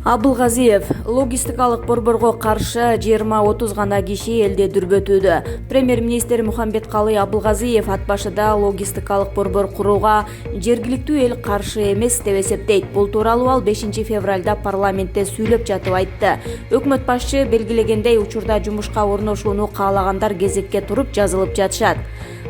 Абылгазиев логистикалык борборго каршы 20-30 гана киши элде дүрбөтүүдө. Премьер-министр Мухамбеткалый Абылгазиев ат башыда логистикалык борбор курууга жергиликтүү эл каршы эмес деп эсептейт. Бул тууралуу ал 5 февралда парламентте сүйлөп жатып айтты. Өкмөт башчы белгилегендей учурда жумушка орношууну каалагандар кезекке туруп жазылып жатышат.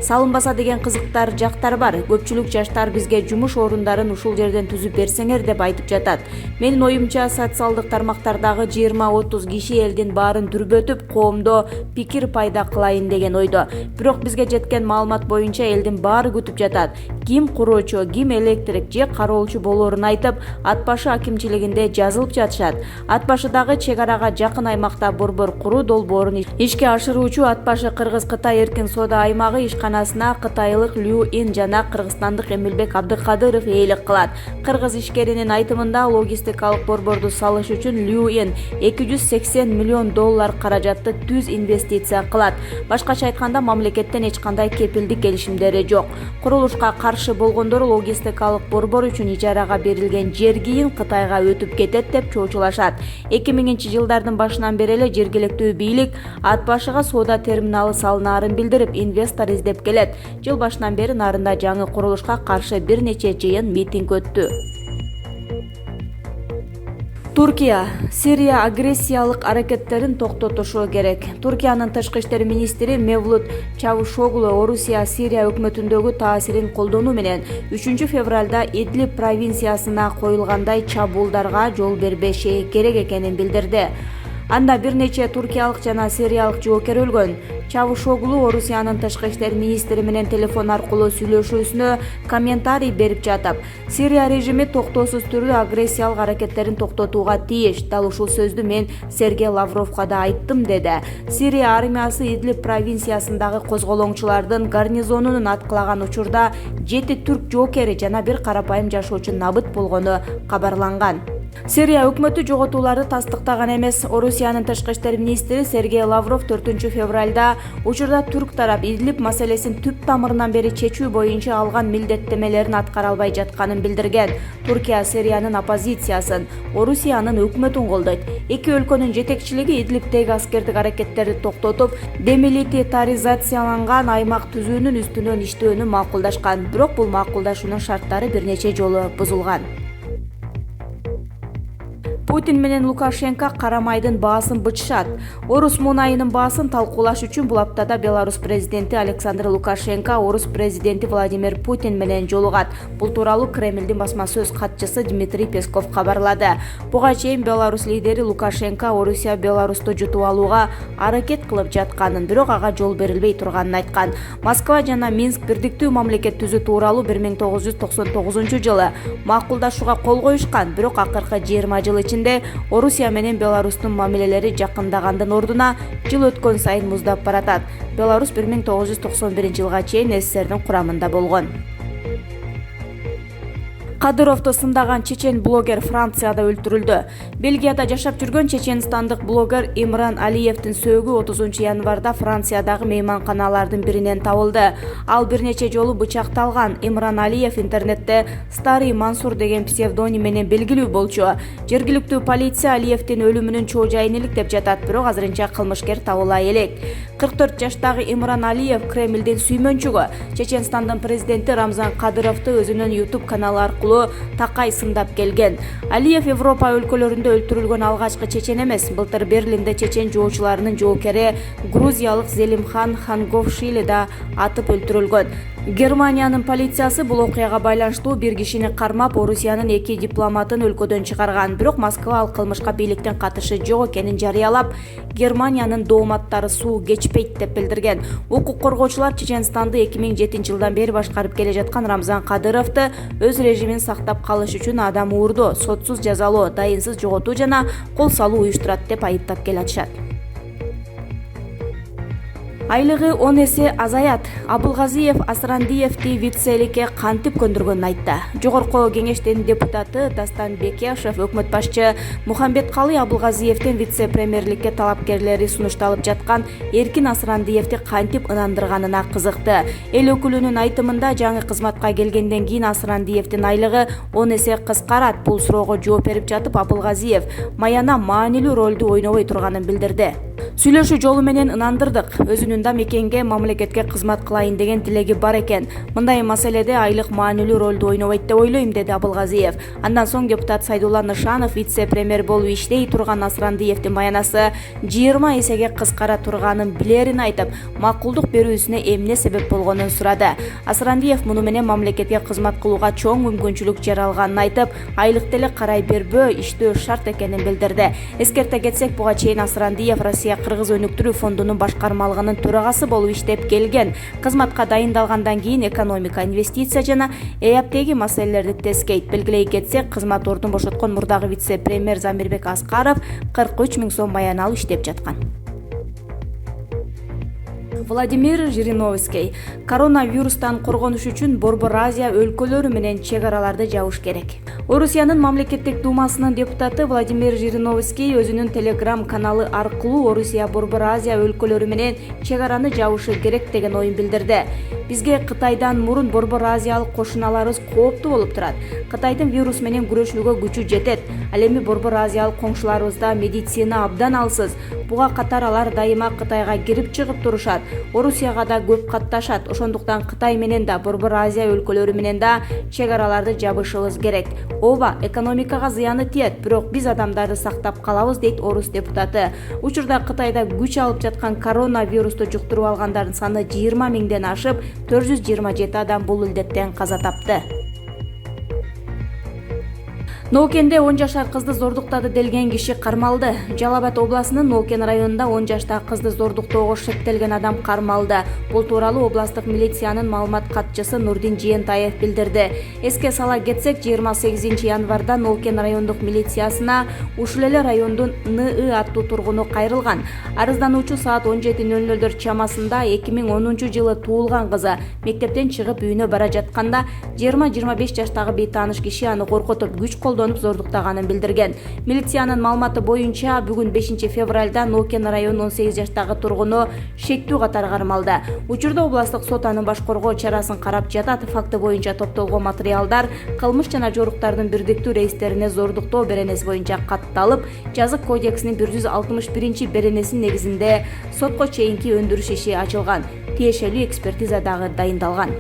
Салынбаса деген кызыктар жактар бар. Көпчүлүк жаштар бизге жумуш орундарын ушул жерден түзүп берсеңер деп айтып жатат. Менин оюмча социалдык тармактардагы 20-30 киши элдин баарын дүрбөтүп, коомдо пикир пайда кылайын деген ойдо. Бирок бизге жеткен маалымат боюнча элдин баары күтүп жатат. Ким куроочу, ким электрик же кароолчу болоорун айтып, ат башы акимчилигинде жазылып жатышат. Ат башыдагы чек арага жакын аймакта борбор куруу долбоорун ишке ашыруучу ат башы Кыргыз-Кытай эркин соода аймагы ишканасына кытайлык Лю Ин жана кыргызстандык Эмилбек Абдыкадыров ээлик кылат. Кыргыз ишкеринин айтымында логистикалык борборду салыш үчүн Лю Ин 280 миллион доллар каражатты түз инвестиция кылат. Башкача айтканда, мамлекеттен эч кандай кепилдик келишимдери жок. Курулушка каршы болгондор логистикалык борбор үчүн ижарага берилген жер кийин Кытайга өтүп кетет деп чоочулашат. 2000-жылдардын башынан бери эле жергиликтүү бийлик ат башыга соода терминалы салынаарын билдирип, инвестор издеп келет. Жыл башынан бери нарында жаңы курулушка каршы бир нече жыйын, митинг өттү. Туркия Сирия агрессиялык аракеттерин токтотушу керек. Туркиянын тышкы иштер министри Мевлут Чавушоглу Орусия Сирия өкмөтүндөгү таасирин колдонуу менен 3 февралда Идлиб провинциясына коюлгандай чабуулдарга жол бербеши керек экенин билдирди. Анда бир нече туркиялык жана сириялык жоокер өлгөн. Чавушоглу Орусиянын тышкы иштер министри менен телефон аркылуу сүйлөшүүсүнө комментарий берип жатып, Сирия режими токтоосуз түрдө агрессиялык аракеттерин токтотууга тийиш. Дал ушул сөздү мен Сергей Лавровго да айттым, деди. Сирия армиясы Идлиб провинциясындагы козголоңчулардын гарнизонунун аткылаган учурда 7 түрк жоокери жана бир карапайым жашоочу набыт болгону кабарланган. Сирия өкмөтү жоготууларды тастыктаган эмес. Орусиянын тышкы иштер министри Сергей Лавров 4 февралда учурда түрк тарап Идлиб маселесин түп тамырынан бери чечүү боюнча алган милдеттемелерин аткара албай жатканын билдирген. Туркия Сириянын оппозициясын, Орусиянын өкмөтүн колдойт. Эки өлкөнүн жетекчилиги Идлибтеги аскердик аракеттерди токтотуп, демилитаризацияланган аймак түзүүнүн үстүнөн иштөөнү макулдашкан. Бирок бул макулдашуунун шарттары бир нече жолу бузулган. Путин менен Лукашенко карамайдын баасын бычышат. Орус мунайынын баасын талкуулаш үчүн бул аптада Беларусь президенти Александр Лукашенко Орус президенти Владимир Путин менен жолугат. Бул тууралуу Кремлдин басма сөз катчысы Дмитрий Песков кабарлады. Буга чейин Беларусь лидери Лукашенко Орусия Беларусьту жутуп алууга аракет кылып жатканын, бирок ага жол берилбей турганын айткан. Москва жана Минск бирдиктүү мамлекет түзүү тууралуу 1999 жылы макулдашууга кол коюшкан, бирок акыркы 20 жыл ичинде Орусия менен Беларустун мамилелери жакындагандын ордуна жыл өткөн сайын муздап баратат. Беларусь 1991 жылга чейин СССРдин курамында болгон. Кадыровду сындаган чечен блогер Францияда өлтүрүлдү. Бельгияда жашап жүргөн чеченстандык блогер Имран Алиевдин сөөгү 30 январда Франциядагы мейманканалардын биринен табылды. Ал бир нече жолу бычакталган. Имран Алиев интернетте Старый Мансур деген псевдоним менен белгилүү болчу. Жергиликтүү полиция Алиевдин өлүмүнүн чоо жайын иликтеп жатат, бирок азырынча кылмышкер табыла элек. 44 жаштагы Имран Алиев Кремлдин сүймөнчүгү. Чеченстандын президенти Рамзан Кадыровду өзүнүн YouTube каналы аркылуу такай сындап келген. Алиев Европа өлкөлөрүндө өлтүрүлгөн алгачкы чечен эмес. Былтыр Берлинде чечен жоочуларынын жоокери грузиялык Зелимхан Ханговшили да атып өлтүрүлгөн. Германиянын полициясы бул окуяга байланыштуу бир кишини кармап, Орусиянын 2 дипломатын өлкөдөн чыгарган. Бирок Москва ал кылмышка бийликтин катышы жок экенин жарыялап, Германиянын дооматтары суу кечпейт деп билдирген. Укук коргоочулар Чеченстанды 2007 жылдан бери башкарып келе жаткан Рамзан Кадыровду өз режимин сактап калыш үчүн адам уурдоо, сотсуз жазалоо, дайынсыз жоготуу жана кол салуу уюштурат деп айыптап келатышат. айлыгы 10 эсе азаят. Абылгазиев Асрандиевди вице-эликке кантип көндүргөнүн айтты. Жогорку кеңештин депутаты Дастан Бекешев өкмөт башчы Мухамбеткалый Абылгазиевдин вице-премьерликке талапкерлери сунушталып жаткан Эркин Асрандиевди кантип ынандырганына кызыкты. Эл өкүлүнүн айтымында жаңы кызматка келгенден кийин Асрандиевдин айлыгы 10 эсе кыскарат. Бул суроого жооп берип жатып Абылгазиев Маяна маанилүү ролду ойнобой турганын билдирди. Сүйлөшүү жолу менен ынандырдык. Өзүнүн да мекенге, мамлекетке кызмат кылайын деген тилеги бар экен. Мындай маселеде айлык маанилүү ролду ойнобойт деп ойлойм, деди Абылгазиев. Андан соң депутат Сайдулла Нышанов вице-премьер болуп иштей турган Асрандиевдин маянасы 20 эсеге кыскара турганын билерин айтып, макулдук берүүсүнө эмне себеп болгонун сурады. Асрандиев муну менен мамлекетке кызмат кылууга чоң мүмкүнчүлүк жаралганын айтып, айлыкты эле карай бербөө, иштөө шарт экенин билдирди. Эскерте кетсек, буга чейин Асрандиев Россия-Кыргыз өнүктүрүү фондунун башкармалыгынын төрагасы болуп иштеп келген. Кызматка дайындалгандан кийин экономика, инвестиция жана ЭАПтеги маселелерди тескейт. Белгилей кетсек, кызмат ордун бошоткон мурдагы вице-премьер Замирбек Аскаров 43 000 сом маян алып иштеп жаткан. Владимир Жириновский: коронавирустан коргонуш үчүн Борбор Азия өлкөлөрү менен чек араларды жабыш керек. Орусиянын мамлекеттик думасынын депутаты Владимир Жириновский өзүнүн телеграм каналы аркылуу Орусия Борбор Азия өлкөлөрү менен чек араны жабышы керек деген оюн билдирди. Бизге Кытайдан мурун Борбор Азиялык кошуналарыбыз кооптуу болуп турат. Кытайдын вирус менен күрөшүүгө күчү жетет. Ал эми Борбор Азиялык коңшуларыбызда медицина абдан алсыз. Буга катар алар дайыма Кытайга кирип чыгып турушат. Орусияга да көп катташат. Ошондуктан Кытай менен да Борбор Азия өлкөлөрү менен да чек араларды жабышыбыз керек. Ооба, экономикага зыяны тиет, бирок биз адамдарды сактап калабыз, дейт орус депутаты. Учурда Кытайда күч алып жаткан коронавирусту жуктуруп алгандардын саны 20 000ден ашып, 427 адам бул илдеттен каза тапты. Ноокенде 10 жашар кызды зордуктады делген киши кармалды. Жалал Абад областынын Ноокен районунда 10 жаштагы кызды зордуктоого шектелген адам кармалды. Бул тууралуу областык милициянын маалымат катчысы Нурдин Жиентаев билдирди. Эске сала кетсек, 28 январда Ноокен райондук милициясына ушул эле райондун НЫ аттуу тургуну кайрылган. Арыздануучу саат 17:00 чамасында 2010 жылы туулган кызы мектептен чыгып үйүнө бара жатканда 20-25 жаштагы бейтааныш киши аны коркотуп күч колдонуп зордуктаганын билдирген. Милициянын маалыматы боюнча бүгүн 5 февралда Ноокен районунун 18 жаштагы тургуну шектүү катары кармалды. Учурда областык сот анын баш коргоо чарасын карап жатат. Факты боюнча топтолгон материалдар кылмыш жана жоруктардын бирдиктүү рейстерине зордуктоо беренеси боюнча катталып, жазык кодексинин 161 беренесинин негизинде сотко чейинки өндүрүш иши ачылган. Тиешелүү экспертиза дагы дайындалган.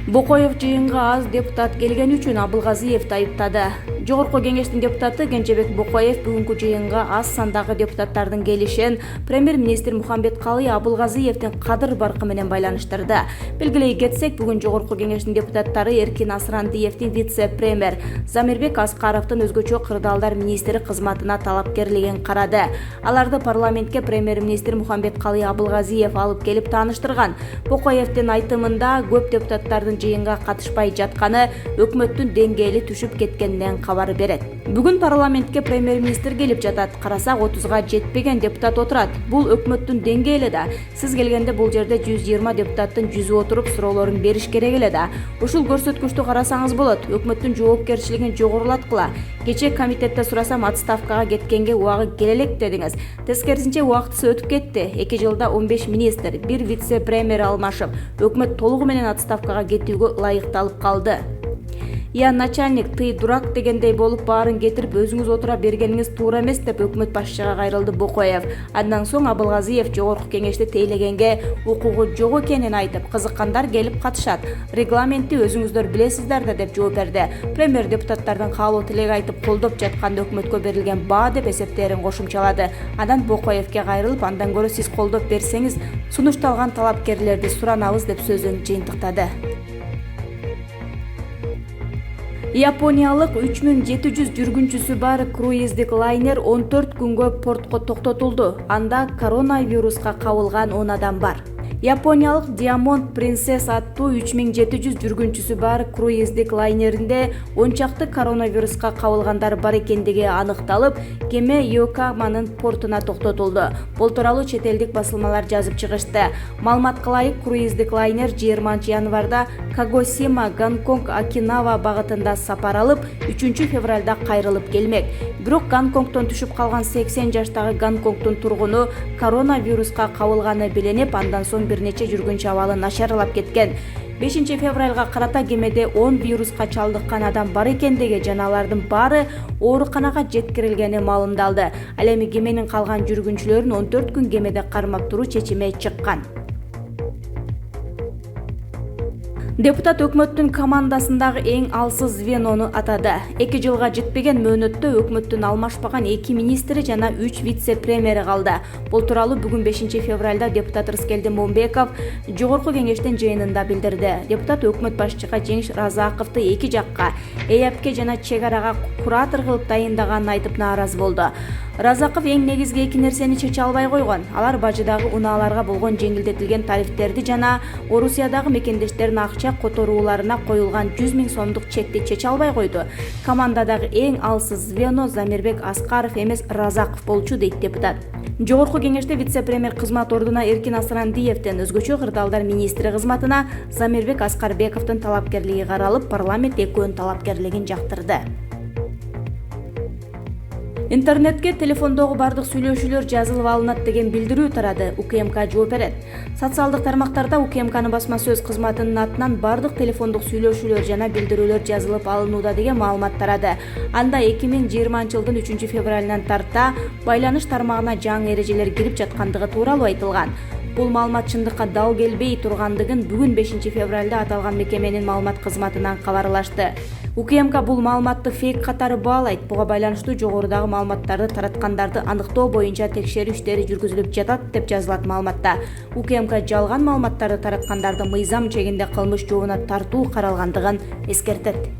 Бокоев жыйынга аз депутат келген үчүн Абылгазиевди айыптады. Жогорку кеңештин депутаты Кенжебек Бокоев бүгүнкү жыйынга аз сандагы депутаттардын келишин премьер-министр Мухамбеткалый Абылгазиевдин кадыр баркы менен байланыштырды. Белгилей кетсек, бүгүн жогорку кеңештин депутаттары Эркин Асрандиевдин вице-премьер, Замирбек Аскаровдун өзгөчө кырдаалдар министри кызматына талапкерлигин карады. Аларды парламентке премьер-министр Мухамбеткалый Абылгазиев алып келип тааныштырган. Бокоевдин айтымында көп депутаттардын жыйынга катышпай жатканы өкмөттүн деңгээли түшүп кеткенинен кабар берет. Бүгүн парламентке премьер-министр келип жатат. Карасак 30га жетпеген депутат отурат. Бул өкмөттүн деңгээли да. Сиз келгенде бул жерде 120 депутаттын 100 отуруп суроолорун бериш керек эле да. Ушул көрсөткүчтү карасаңыз болот. Өкмөттүн жоопкерчилигин жогорулаткыла. Кече комитетте сурасам отставкага кеткенге убагы келелек дедиңиз. Тескерисинче убактысы өтүп кетти. 2 жылда 15 министр, 1 вице-премьер алмашып, өкмөт толугу менен отставкага кетүүгө ылайыкталып калды. Я начальник, ты дурак дегендей болуп баарын кетирип өзүңүз отура бергениңиз туура эмес деп өкмөт башчыга кайрылды Бокоев. Андан соң Абылгазиев жогорку кеңешти тейлегенге укугу жок экенин айтып, кызыккандар келип катышат. Регламентти өзүңүздөр билесиздер да деп жооп берди. Премьер депутаттардын каалоо тилек айтып колдоп жатканда өкмөткө берилген баа деп эсептерин кошумчалады. Андан Бокоевке кайрылып, андан көрө сиз колдоп берсеңиз сунушталган талапкерлерди суранабыз деп сөзүн жыйынтыктады. Япониялык 3700 жүргүнчүсү бар круиздик лайнер 14 күнгө портко токтотулду. Анда коронавируска кабылган 10 адам бар. Япониялык Diamond Princess аттуу 3700 жүргүнчүсү бар круиздик лайнеринде 10 чакты коронавируска кабылгандар бар экендиги аныкталып, кеме Йокогаманын портуна токтотулду. Бул тууралуу чет элдик басылмалар жазып чыгышты. Маалыматка ылайык, круиздик лайнер 20 январда Кагосима, Гонконг, Окинава багытында сапар алып, 3 февралда кайрылып келмек. Бирок Гонконгдон түшүп калган 80 жаштагы Гонконгдун тургуну коронавируска кабылганы билинип, андан соң бир нече жүргүнчү абалы начарлап кеткен. 5 февралга карата кемеде 10 вируска чалдыккан адам бар экендиги жана алардын баары ооруканага жеткирилгени маалымдалды. Ал эми кеменин калган жүргүнчүлөрүн 14 күн кемеде кармап туруу чечими чыккан. Депутат өкмөттүн командасындагы эң алсыз звенону атады. 2 жылга жетпеген мөөнөттө өкмөттүн алмашпаган 2 министри жана 3 вице-премьери калды. Бул тууралуу бүгүн 5 февралда депутат Рыскелди Момбеков жогорку кеңештин жыйынында билдирди. Депутат өкмөт башчыга Жеңиш Разаковду эки жакка, ЭАПке жана чек арага куратор кылып дайындаганын айтып нааразы болду. Разаков эң негизги эки нерсени чече албай койгон. Алар бажыдагы унааларга болгон жеңилдетилген тарифтерди жана Орусиядагы мекендештердин акча которууларына коюлган 100 000 сомдук чекти чече албай койду. Командадагы эң алсыз звено Замирбек Аскаров эмес, Разаков болчу, дейт депутат. Жогорку кеңеште вице-премьер кызмат ордуна Эркин Асырандиевден өзгөчө кырдаалдар министри кызматына Замирбек Аскарбековдун талапкерлиги каралып, парламент экөөнүн талапкерлигин жактырды. Интернетке телефондогу бардык сүйлөшүүлөр жазылып алынат деген билдирүү тарады. УКМК жооп берет. Социалдык тармактарда УКМКнын басма сөз кызматынын атынан бардык телефондук сүйлөшүүлөр жана билдирүүлөр жазылып алынууда деген маалымат тарады. Анда 2020 жылдын 3 февралынан тарта байланыш тармагына жаңы эрежелер кирип жаткандыгы тууралуу айтылган. Бул маалымат чындыкка дал келбей тургандыгын бүгүн 5 февралда аталган мекеменин маалымат кызматынан кабарлашты. УКМК бул маалыматты фейк катары баалайт. Буга байланыштуу жогорудагы маалыматтарды тараткандарды аныктоо боюнча текшерүү иштери жүргүзүлүп жатат деп жазылат маалыматта. УКМК жалган маалыматтарды тараткандарды мыйзам чегинде кылмыш жообуна тартуу каралгандыгын эскертет.